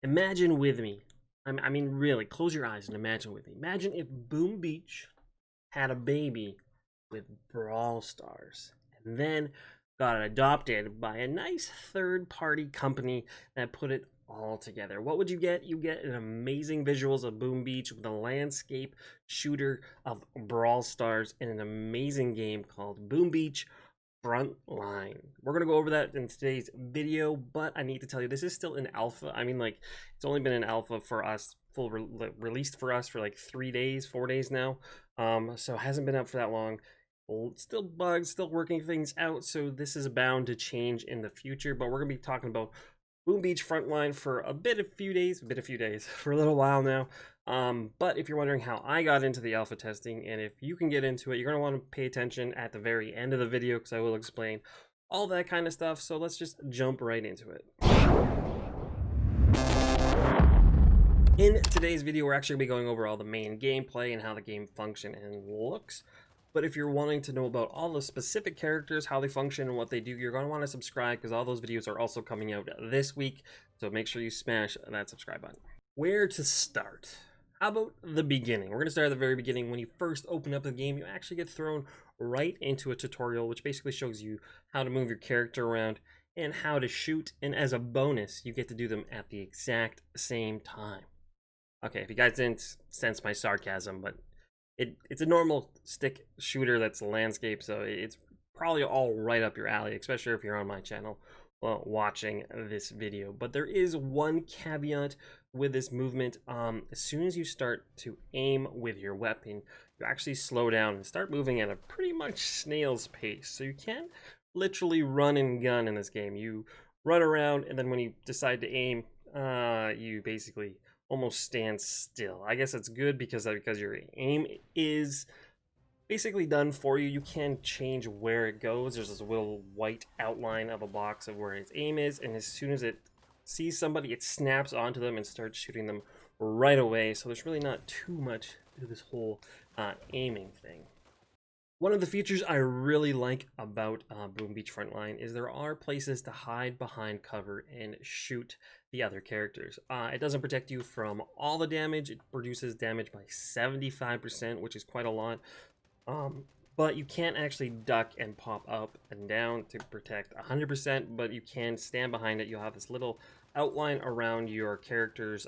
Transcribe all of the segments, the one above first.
Imagine with me. I mean, really, close your eyes and imagine with me. Imagine if Boom Beach had a baby with Brawl Stars and then got adopted by a nice third party company that put it all together. What would you get? You get an amazing visuals of Boom Beach with a landscape shooter of Brawl Stars in an amazing game called Boom Beach Frontline. We're going to go over that in today's video, but I need to tell you, this is still in alpha. I mean, like, it's only been in alpha for us, released for us for like 3 days, 4 days now. So it hasn't been up for that long. Still bugs, still working things out, so this is bound to change in the future, but we're going to be talking about Boom Beach Frontline for a few days, for a little while now. But if you're wondering how I got into the alpha testing and if you can get into it, you're going to want to pay attention at the very end of the video because I will explain all that kind of stuff. So let's just jump right into it. In today's video, we're actually going to be going over all the main gameplay and how the game functions and looks. But if you're wanting to know about all the specific characters, how they function, and what they do, you're going to want to subscribe because all those videos are also coming out this week. So make sure you smash that subscribe button. Where to start? How about the beginning? We're going to start at the very beginning. When you first open up the game, you actually get thrown right into a tutorial, which basically shows you how to move your character around and how to shoot. And as a bonus, you get to do them at the exact same time. Okay, if you guys didn't sense my sarcasm, but it's a normal stick shooter that's landscape, so it's probably all right up your alley, especially if you're on my channel watching this video. But there is one caveat with this movement. As soon as you start to aim with your weapon, you actually slow down and start moving at a pretty much snail's pace. So you can't literally run and gun in this game. You run around, and then when you decide to aim, you basically almost stand still. I guess it's good because your aim is basically done for you. You can change where it goes. There's this little white outline of a box of where its aim is, and as soon as it sees somebody, it snaps onto them and starts shooting them right away. So there's really not too much to this whole aiming thing. One of the features I really like about Boom Beach Frontline is there are places to hide behind cover and shoot the other characters. It doesn't protect you from all the damage. It reduces damage by 75%, which is quite a lot. But you can't actually duck and pop up and down to protect 100%, but you can stand behind it. You'll have this little outline around your character's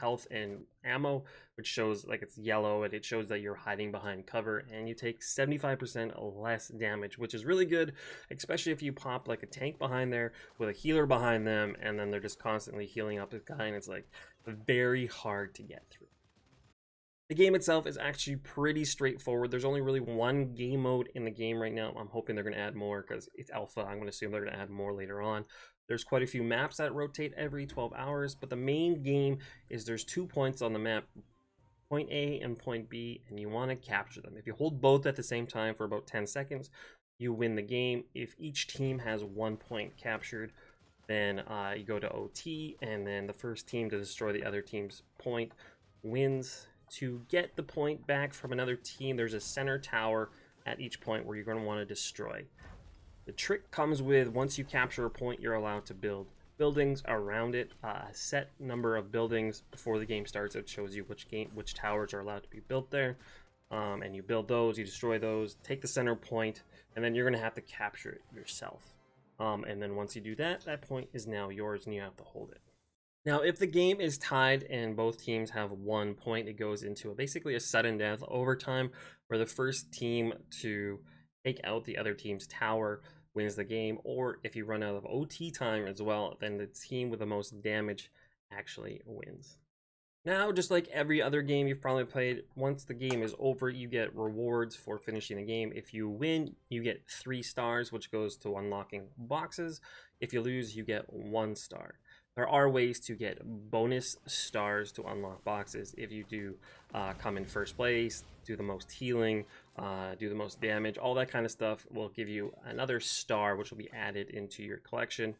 health and ammo, which shows like it's yellow, and it shows that you're hiding behind cover, and you take 75% less damage, which is really good, especially if you pop like a tank behind there with a healer behind them, and then they're just constantly healing up this guy, and it's like very hard to get through. The game itself is actually pretty straightforward. There's only really one game mode in the game right now. I'm hoping they're going to add more because it's alpha. I'm going to assume they're going to add more later on. There's quite a few maps that rotate every 12 hours, but the main game is there's 2 points on the map, point A and point B, and you want to capture them. If you hold both at the same time for about 10 seconds, you win the game. If each team has 1 point captured, then you go to OT, and then the first team to destroy the other team's point wins. To get the point back from another team, there's a center tower at each point where you're going to want to destroy. The trick comes with once you capture a point, you're allowed to build buildings around it. A set number of buildings before the game starts. It shows you which towers are allowed to be built there, and you build those, you destroy those, take the center point, and then you're going to have to capture it yourself. And then once you do that, that point is now yours, and you have to hold it. Now, if the game is tied and both teams have 1 point, it goes into basically a sudden death overtime where the first team to take out the other team's tower wins the game, or if you run out of OT time as well, then the team with the most damage actually wins. Now, just like every other game you've probably played, once the game is over, you get rewards for finishing the game. If you win, you get 3 stars, which goes to unlocking boxes. If you lose, you get 1 star. There are ways to get bonus stars to unlock boxes if you do come in first place, do the most healing, do the most damage. All that kind of stuff will give you another star, which will be added into your collection.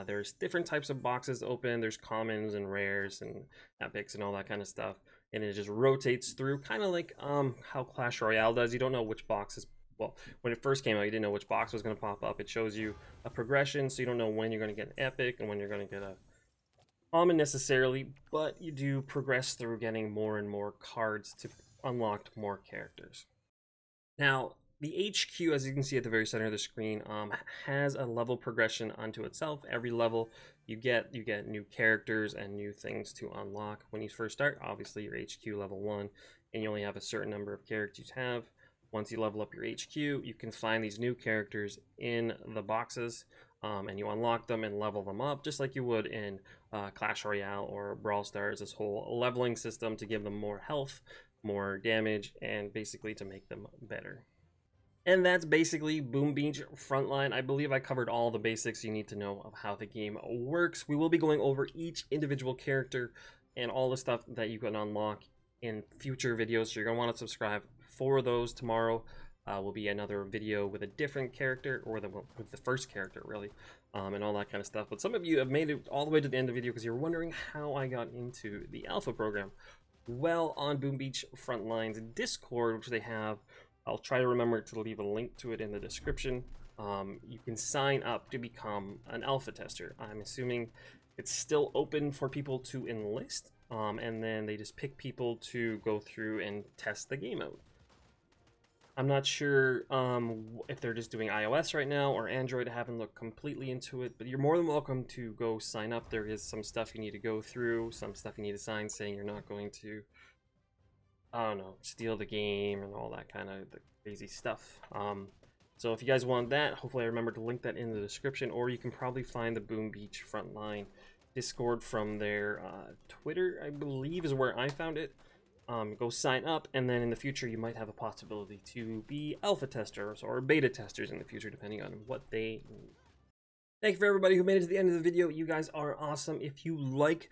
There's different types of boxes open. There's commons and rares and epics and all that kind of stuff. And it just rotates through, kind of like how Clash Royale does. You don't know which boxes. Well, when it first came out, you didn't know which box was going to pop up. It shows you a progression, so you don't know when you're going to get an epic and when you're going to get common necessarily, but you do progress through getting more and more cards to unlock more characters. Now, the HQ, as you can see at the very center of the screen, has a level progression unto itself. Every level you get new characters and new things to unlock. When you first start, obviously your HQ level 1, and you only have a certain number of characters you have. Once you level up your HQ, you can find these new characters in the boxes, and you unlock them and level them up, just like you would in Clash Royale or Brawl Stars. This whole leveling system to give them more health, more damage, and basically to make them better. And that's basically Boom Beach Frontline. I believe I covered all the basics you need to know of how the game works. We will be going over each individual character and all the stuff that you can unlock in future videos. So you're going to want to subscribe for those. Tomorrow will be another video with a different character, or with the first character, really, and all that kind of stuff. But some of you have made it all the way to the end of the video because you're wondering how I got into the alpha program. Well, on Boom Beach Frontline's Discord, which they have, I'll try to remember to leave a link to it in the description. You can sign up to become an alpha tester. I'm assuming it's still open for people to enlist, and then they just pick people to go through and test the game out. I'm not sure if they're just doing iOS right now or Android. I haven't looked completely into it, but you're more than welcome to go sign up. There is some stuff you need to go through, some stuff you need to sign saying you're not going to, I don't know, steal the game and all that kind of crazy stuff. So if you guys want that, hopefully I remember to link that in the description, or you can probably find the Boom Beach Frontline Discord from their Twitter, I believe is where I found it. Go sign up, and then in the future you might have a possibility to be alpha testers or beta testers in the future, depending on what they need. Thank you for everybody who made it to the end of the video. You guys are awesome. If you like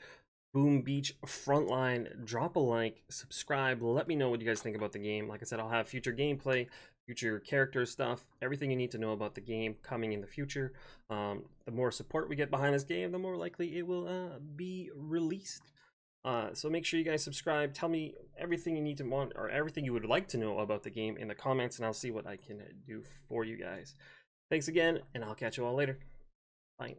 Boom Beach Frontline, drop a like, subscribe, let me know what you guys think about the game. Like I said, I'll have future gameplay, future character stuff, everything you need to know about the game coming in the future. The more support we get behind this game, the more likely it will be released. So make sure you guys subscribe. Tell me everything you need to want, or everything you would like to know about the game in the comments, and I'll see what I can do for you guys. Thanks again, and I'll catch you all later. Bye.